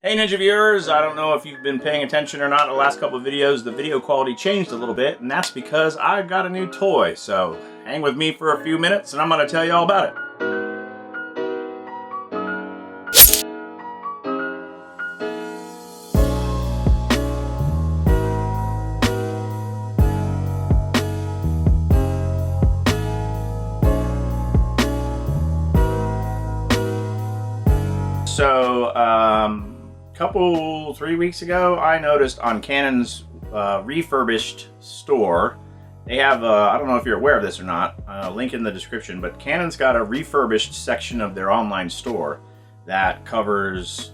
Hey Ninja viewers, I don't know if you've been paying attention or not in the last couple of videos, the video quality changed a little bit, and that's because I got a new toy. So hang with me for a few minutes and I'm going to tell you all about it. So, 3 weeks ago, I noticed on Canon's refurbished store, they have, I don't know if you're aware of this or not, link in the description, but Canon's got a refurbished section of their online store that covers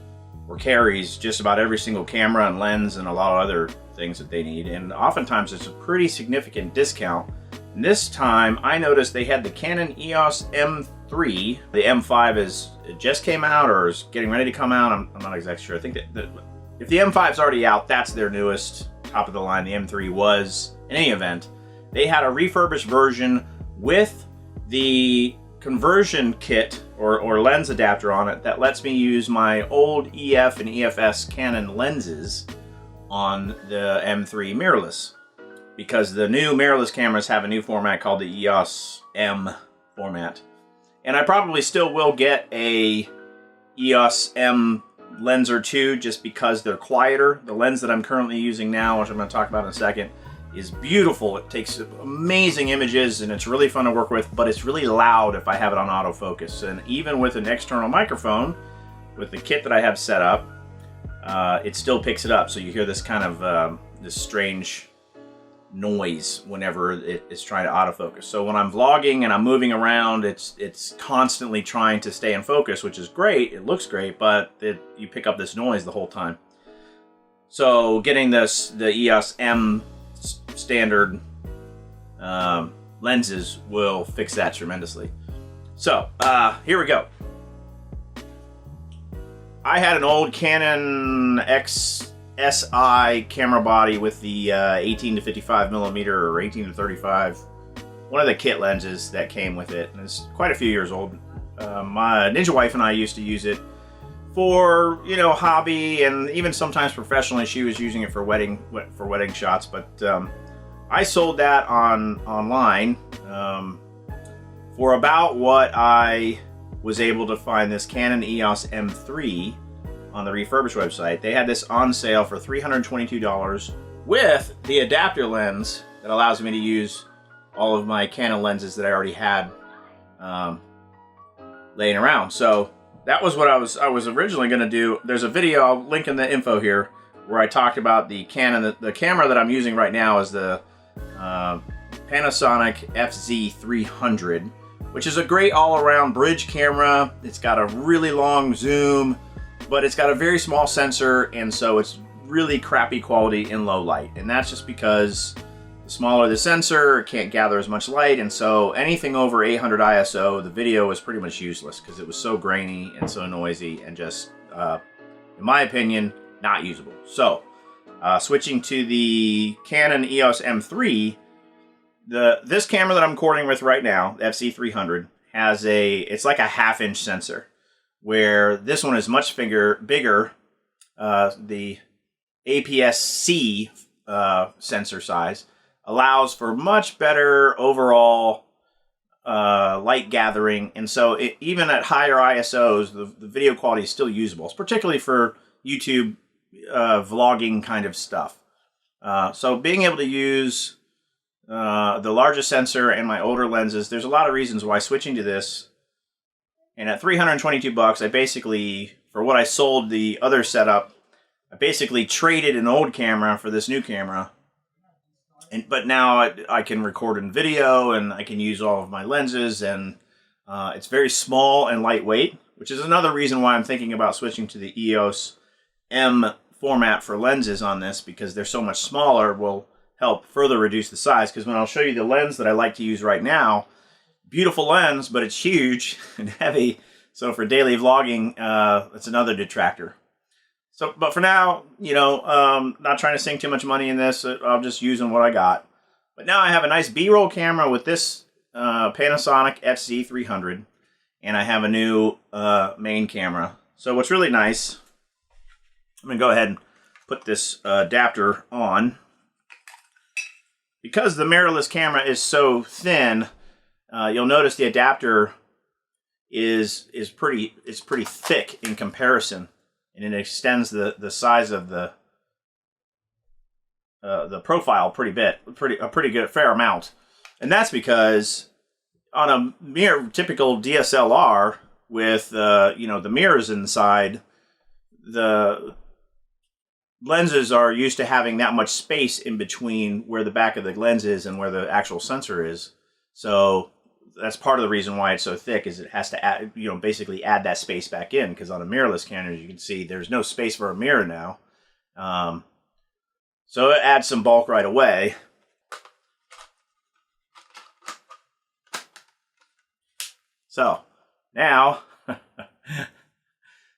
or carries just about every single camera and lens and a lot of other things that they need, and oftentimes it's a pretty significant discount. And this time, I noticed they had the Canon EOS M3. The M5 it just came out or is getting ready to come out. I'm not exactly sure. I think that if the M5 is already out, that's their newest top of the line. The M3 was. In any event, they had a refurbished version with the conversion kit or lens adapter on it that lets me use my old EF and EFS Canon lenses on the M3 mirrorless, because the new mirrorless cameras have a new format called the EOS M format. And I probably still will get a EOS M lens or two just because they're quieter. The lens that I'm currently using now, which I'm going to talk about in a second, is beautiful. It takes amazing images and it's really fun to work with, but it's really loud if I have it on autofocus. And even with an external microphone, with the kit that I have set up, it still picks it up. So you hear this kind of this strange noise whenever it's trying to autofocus. So when I'm vlogging and I'm moving around, it's constantly trying to stay in focus, which is great. It looks great, but you pick up this noise the whole time. So getting the EOS M standard lenses will fix that tremendously. So here we go. I had an old Canon SI camera body with the 18 to 55 millimeter or 18 to 35, one of the kit lenses that came with it, and it's quite a few years old. My Ninja wife and I used to use it for, you know, hobby and even sometimes professionally. She was using it for wedding shots, but I sold that online for about what I was able to find this Canon EOS M3 on the refurbished website. They had this on sale for $322 with the adapter lens that allows me to use all of my Canon lenses that I already had laying around. So that was what I was originally going to do. There's a video, I'll link in the info here, where I talked about the Canon. The camera that I'm using right now is the Panasonic FZ300, which is a great all-around bridge camera. It's got a really long zoom, but it's got a very small sensor, and so it's really crappy quality in low light. And that's just because the smaller the sensor, it can't gather as much light, and so anything over 800 ISO, the video is pretty much useless because it was so grainy and so noisy and just, in my opinion, not usable. So, switching to the Canon EOS M3, this camera that I'm recording with right now, the FZ300, has it's like a half-inch sensor, where this one is much bigger. The APS-C sensor size allows for much better overall light gathering, and so even at higher ISOs, the video quality is still usable. It's particularly for YouTube vlogging kind of stuff. So being able to use the largest sensor and my older lenses, there's a lot of reasons why switching to this. And at $322, I basically, for what I sold the other setup, I basically traded an old camera for this new camera. But now I can record in video and I can use all of my lenses, and it's very small and lightweight, which is another reason why I'm thinking about switching to the EOS M format for lenses on this, because they're so much smaller, will help further reduce the size. Because when I'll show you the lens that I like to use right now, beautiful lens, but it's huge and heavy. So for daily vlogging, it's another detractor. So, but for now, you know, not trying to sink too much money in this. I'm just using what I got. But now I have a nice B-roll camera with this Panasonic FZ300, and I have a new main camera. So what's really nice I'm going to go ahead and put this adapter on. Because the mirrorless camera is so thin, you'll notice the adapter is pretty thick in comparison, and it extends the size of the profile a pretty good fair amount. And that's because on a typical DSLR with the mirrors inside, the lenses are used to having that much space in between where the back of the lens is and where the actual sensor is. So that's part of the reason why it's so thick, is it has to add, basically add that space back in, because on a mirrorless camera, you can see there's no space for a mirror now. So it adds some bulk right away. So now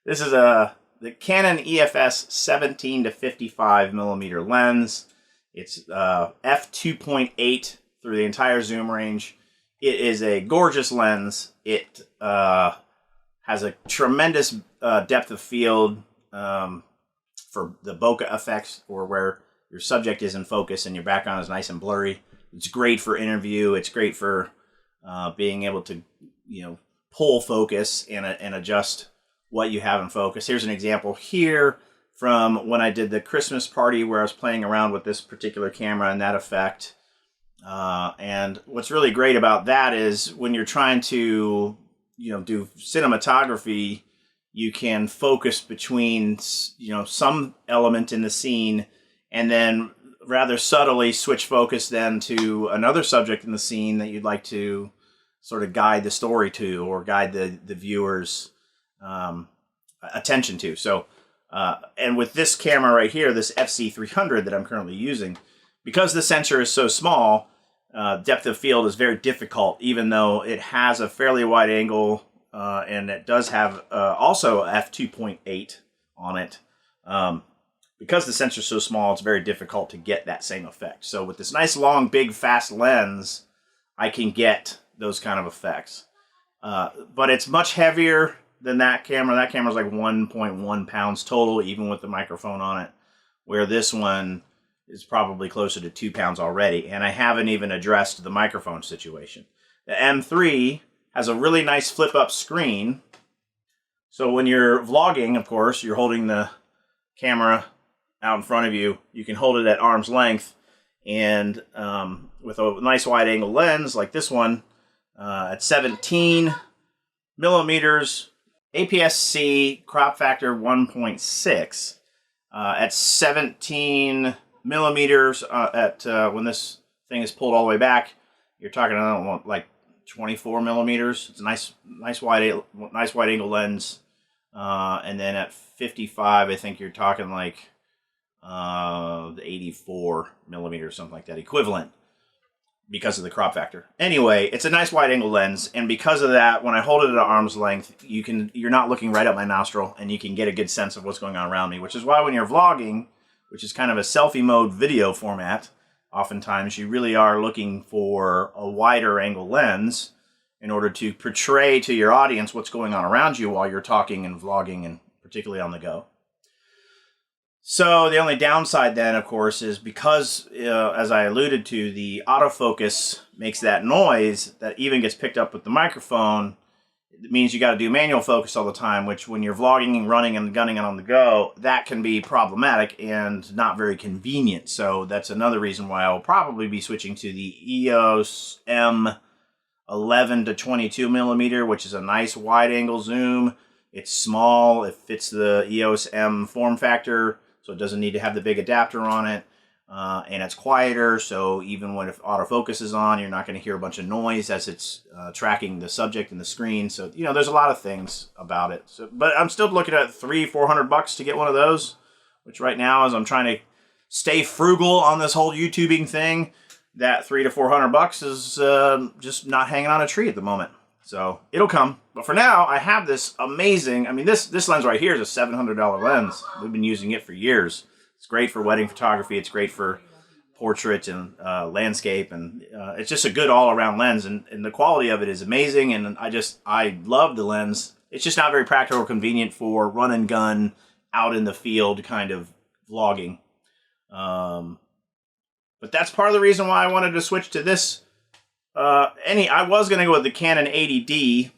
this is the Canon EOS 17 to 55 millimeter lens. It's f2.8 through the entire zoom range. It is a gorgeous lens. It has a tremendous depth of field for the bokeh effects, or where your subject is in focus and your background is nice and blurry. It's great for interview. It's great for being able to, pull focus and adjust what you have in focus. Here's an example here from when I did the Christmas party, where I was playing around with this particular camera and that effect. And what's really great about that is when you're trying to, do cinematography, you can focus between, some element in the scene, and then rather subtly switch focus then to another subject in the scene that you'd like to sort of guide the story to, or guide the viewer's attention to. So, and with this camera right here, this FZ300 that I'm currently using, because the sensor is so small, depth of field is very difficult, even though it has a fairly wide angle, and it does have also f2.8 on it. Because the sensor is so small, it's very difficult to get that same effect. So with this nice, long, big, fast lens, I can get those kind of effects. But it's much heavier than that camera. That camera's like 1.1 pounds total, even with the microphone on it, where this one is probably closer to 2 pounds already. And I haven't even addressed the microphone situation. The M3 has a really nice flip-up screen. So when you're vlogging, of course, you're holding the camera out in front of you. You can hold it at arm's length, and with a nice wide-angle lens like this one, at 17 millimeters, APS-C, crop factor 1.6, at 17 millimeters, when this thing is pulled all the way back, you're talking, I don't know, like 24 millimeters. It's a nice wide angle lens. And then at 55, I think you're talking like 84 millimeters, something like that, equivalent, because of the crop factor. Anyway, it's a nice wide angle lens, and because of that, when I hold it at arm's length, you're not looking right up my nostril, and you can get a good sense of what's going on around me, which is why when you're vlogging, which is kind of a selfie mode video format, oftentimes you really are looking for a wider angle lens in order to portray to your audience what's going on around you while you're talking and vlogging, and particularly on the go. So the only downside then, of course, is because, as I alluded to, the autofocus makes that noise that even gets picked up with the microphone. It means you got to do manual focus all the time, which when you're vlogging and running and gunning and on the go, that can be problematic and not very convenient. So that's another reason why I'll probably be switching to the EOS M11 to 22 millimeter, which is a nice wide angle zoom. It's small. It fits the EOS M form factor, so it doesn't need to have the big adapter on it. And it's quieter, so even when autofocus is on, you're not going to hear a bunch of noise as it's tracking the subject and the screen. So, there's a lot of things about it. So, but I'm still looking at $300-400 to get one of those, which right now, as I'm trying to stay frugal on this whole YouTubing thing, that $300 to $400 is just not hanging on a tree at the moment. So it'll come. But for now, I have this amazing, this lens right here is a $700 lens. We've been using it for years. It's great for wedding photography. It's great for portrait and landscape. And it's just a good all-around lens. And the quality of it is amazing. And I love the lens. It's just not very practical or convenient for run and gun out in the field kind of vlogging. But that's part of the reason why I wanted to switch to this. I was going to go with the Canon 80D,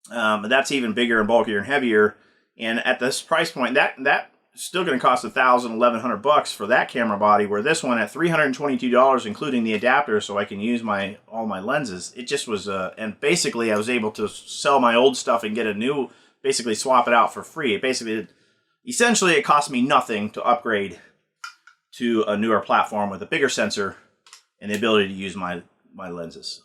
but that's even bigger and bulkier and heavier. And at this price point, that's still going to cost $1,100 for that camera body, where this one at $322, including the adapter, so I can use all my lenses. It just was, and basically I was able to sell my old stuff and get a new, basically swap it out for free. Essentially, it cost me nothing to upgrade to a newer platform with a bigger sensor and the ability to use my lenses.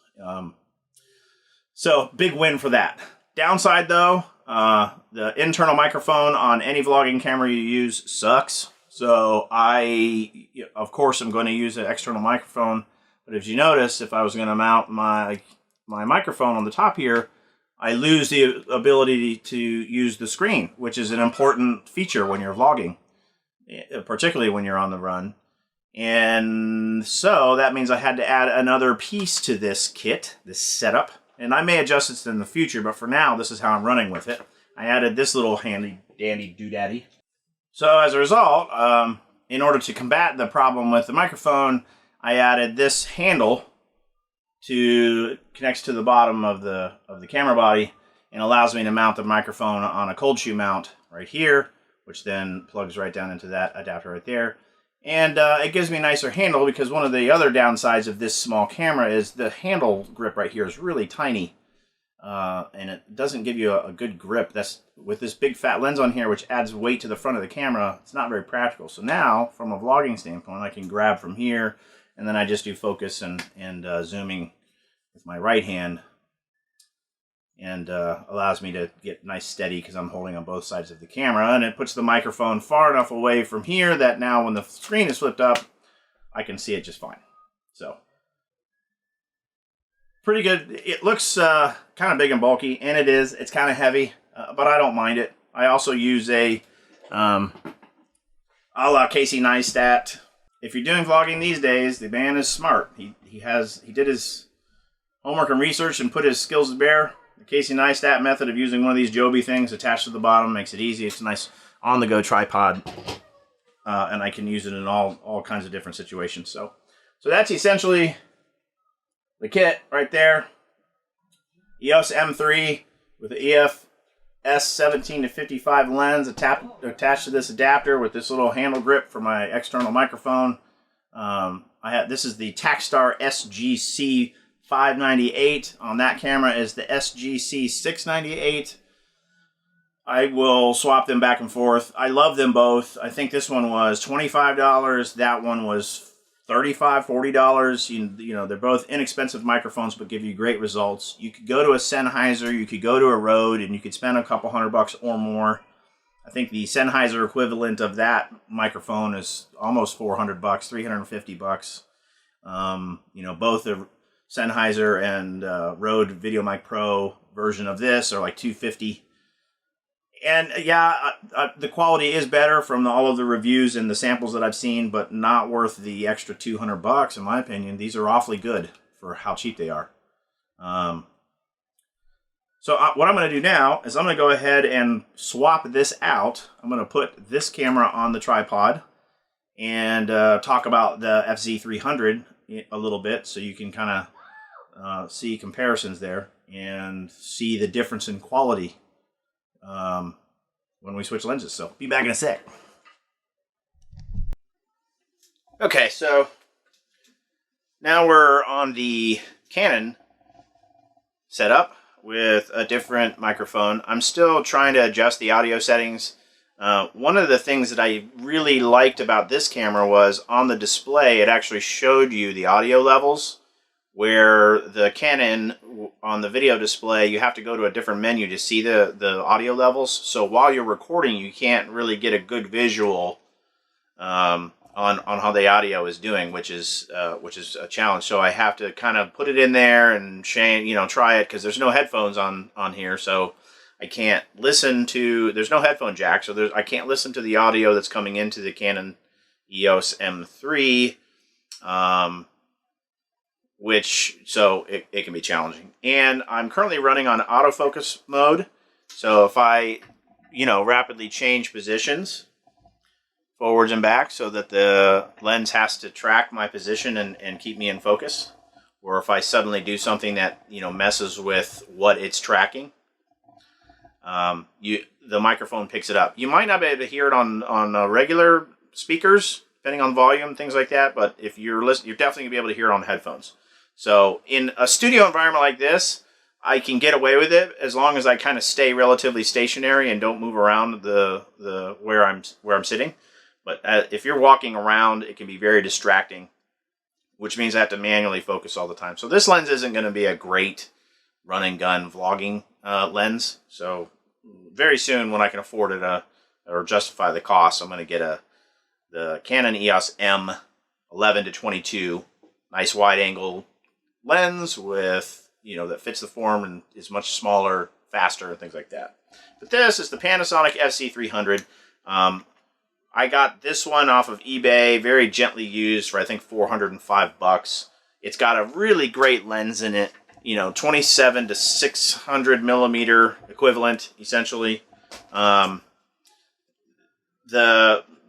So big win for that. Downside though, the internal microphone on any vlogging camera you use sucks. So I, of course, am going to use an external microphone. But as you notice, if I was going to mount my microphone on the top here, I lose the ability to use the screen, which is an important feature when you're vlogging, particularly when you're on the run. And so that means I had to add another piece to this kit, this setup. And I may adjust this in the future, but for now, this is how I'm running with it. I added this little handy dandy doodaddy. So as a result, in order to combat the problem with the microphone, I added this handle to connects to the bottom of the camera body and allows me to mount the microphone on a cold shoe mount right here, which then plugs right down into that adapter right there. And it gives me a nicer handle, because one of the other downsides of this small camera is the handle grip right here is really tiny. And it doesn't give you a good grip. That's with this big fat lens on here, which adds weight to the front of the camera, it's not very practical. So now, from a vlogging standpoint, I can grab from here, and then I just do focus and zooming with my right hand, and allows me to get nice steady because I'm holding on both sides of the camera, and it puts the microphone far enough away from here that now when the screen is flipped up, I can see it just fine. So pretty good. It looks kind of big and bulky, and it is. It's kind of heavy, but I don't mind it. I also use a a la Casey Neistat. If you're doing vlogging these days, the man is smart. He did his homework and research and put his skills to bear. The Casey Neistat method of using one of these Joby things attached to the bottom makes it easy. It's a nice on-the-go tripod, and I can use it in all kinds of different situations. So that's essentially the kit right there. EOS M3 with the EF S17 to 55 lens attached to this adapter with this little handle grip for my external microphone. This is the Takstar SGC 598. On that camera is the SGC 698. I will swap them back and forth. I love them both. I think this one was $25. That one was $35, $40. You know, they're both inexpensive microphones, but give you great results. You could go to a Sennheiser, you could go to a Rode, and you could spend a couple $100 or more. I think the Sennheiser equivalent of that microphone is almost $400, $350. You know, both the Sennheiser and Rode VideoMic Pro version of this are like $250. And yeah, the quality is better from all of the reviews and the samples that I've seen, but not worth the extra $200 in my opinion. These are awfully good for how cheap they are. So what I'm going to do now is I'm going to go ahead and swap this out. I'm going to put this camera on the tripod and talk about the FZ300 a little bit, so you can kind of see comparisons there and see the difference in quality when we switch lenses. So be back in a sec. Okay, so now we're on the Canon setup with a different microphone. I'm still trying to adjust the audio settings. One of the things that I really liked about this camera was on the display it actually showed you the audio levels, where the Canon on the video display you have to go to a different menu to see the audio levels. So while you're recording you can't really get a good visual on how the audio is doing, which is a challenge. So I have to kind of put it in there and try it, because there's no headphones on here, so I can't listen to. There's no headphone jack, so I can't listen to the audio that's coming into the Canon EOS M3. So it can be challenging. And I'm currently running on autofocus mode. So if I rapidly change positions forwards and back so that the lens has to track my position and keep me in focus. Or if I suddenly do something that, messes with what it's tracking, the microphone picks it up. You might not be able to hear it on regular speakers, depending on volume, things like that, but if you're listening, you're definitely going to be able to hear it on headphones. So in a studio environment like this, I can get away with it as long as I kind of stay relatively stationary and don't move around the where I'm sitting. But if you're walking around, it can be very distracting, which means I have to manually focus all the time. So this lens isn't going to be a great run and gun vlogging lens. So very soon, when I can afford it or justify the cost, I'm going to get the Canon EOS M11 to 22 nice wide angle lens with that fits the form and is much smaller, faster, and things like that. But this is the Panasonic FZ300. I got this one off of eBay, very gently used for I think $405. It's got a really great lens in it, 27 to 600 millimeter equivalent, essentially. The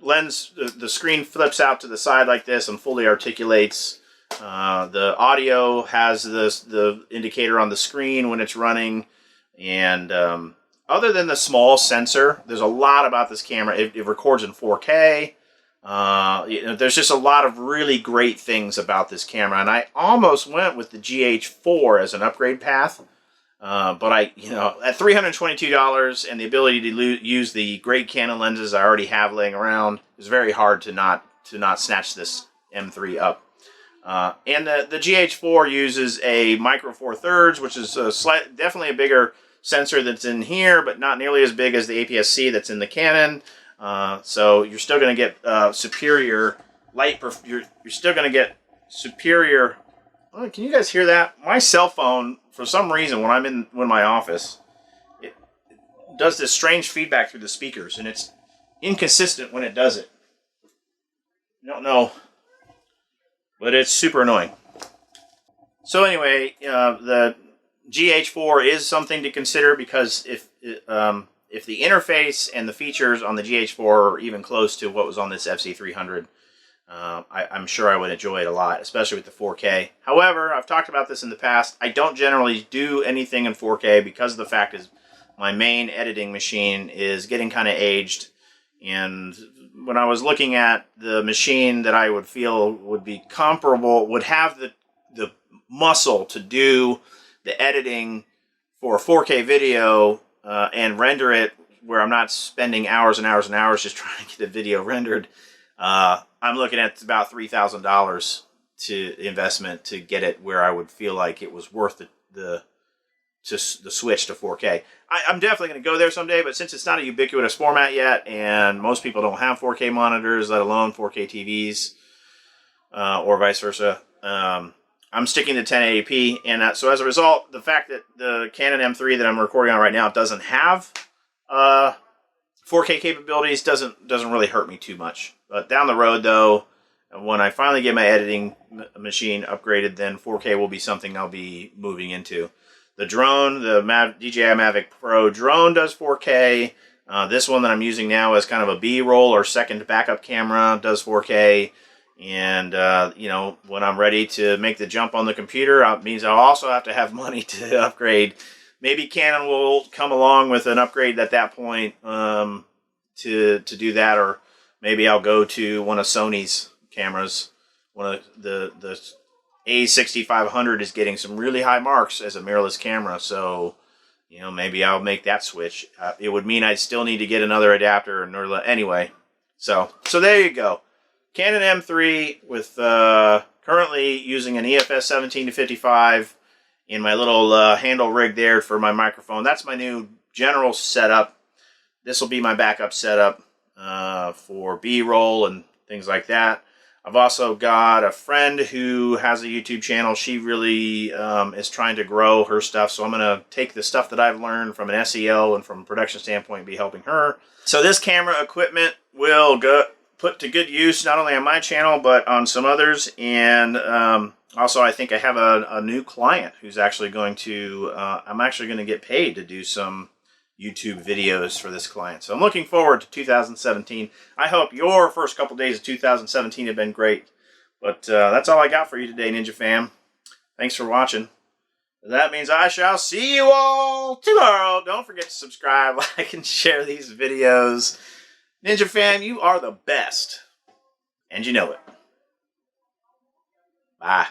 lens, the screen flips out to the side like this and fully articulates. The audio has the indicator on the screen when it's running, and other than the small sensor, there's a lot about this camera. It records in 4K. There's just a lot of really great things about this camera, and I almost went with the GH4 as an upgrade path, but at $322 and the ability to use the great Canon lenses I already have laying around, it's very hard to not snatch this M3 up. And the GH4 uses a micro four thirds, which is definitely a bigger sensor that's in here, but not nearly as big as the APS-C that's in the Canon. So you're still going to get superior light. You're still going to get superior. Oh, can you guys hear that? My cell phone, for some reason, when I'm in my office, it does this strange feedback through the speakers, and it's inconsistent when it does it. I don't know, but it's super annoying. So anyway, the GH4 is something to consider, because if the interface and the features on the GH4 are even close to what was on this FZ300, I'm sure I would enjoy it a lot, especially with the 4K. However, I've talked about this in the past. I don't generally do anything in 4K because of the fact is my main editing machine is getting kind of aged, and when I was looking at the machine that I would feel would be comparable, would have the muscle to do the editing for 4K video and render it where I'm not spending hours and hours and hours just trying to get the video rendered, I'm looking at about $3,000 to investment to get it where I would feel like it was worth the switch to 4K. I'm definitely going to go there someday, but since it's not a ubiquitous format yet, and most people don't have 4K monitors, let alone 4K TVs, or vice versa, I'm sticking to 1080p, and so as a result, the fact that the Canon M3 that I'm recording on right now doesn't have 4K capabilities doesn't really hurt me too much. But down the road, though, when I finally get my editing machine upgraded, then 4K will be something I'll be moving into. The drone, the DJI Mavic Pro drone, does 4K. This one that I'm using now as kind of a B-roll or second backup camera does 4K. And, when I'm ready to make the jump on the computer, it means I'll also have to have money to upgrade. Maybe Canon will come along with an upgrade at that point to do that, or maybe I'll go to one of Sony's cameras. One of the A6500 is getting some really high marks as a mirrorless camera, so maybe I'll make that switch. It would mean I'd still need to get another adapter anyway. So there you go. Canon M3 with currently using an EFS 17-55 in my little handle rig there for my microphone. That's my new general setup. This will be my backup setup for B-roll and things like that. I've also got a friend who has a YouTube channel. She really is trying to grow her stuff, so I'm going to take the stuff that I've learned from an SEO and from a production standpoint and be helping her. So this camera equipment will go put to good use, not only on my channel, but on some others. And also, I think I have a new client who's actually going to, I'm actually going to get paid to do some YouTube videos for this client. So I'm looking forward to 2017. I hope your first couple days of 2017 have been great. But that's all I got for you today, Ninja Fam. Thanks for watching. That means I shall see you all tomorrow. Don't forget to subscribe, like, and share these videos. Ninja Fam, you are the best. And you know it. Bye.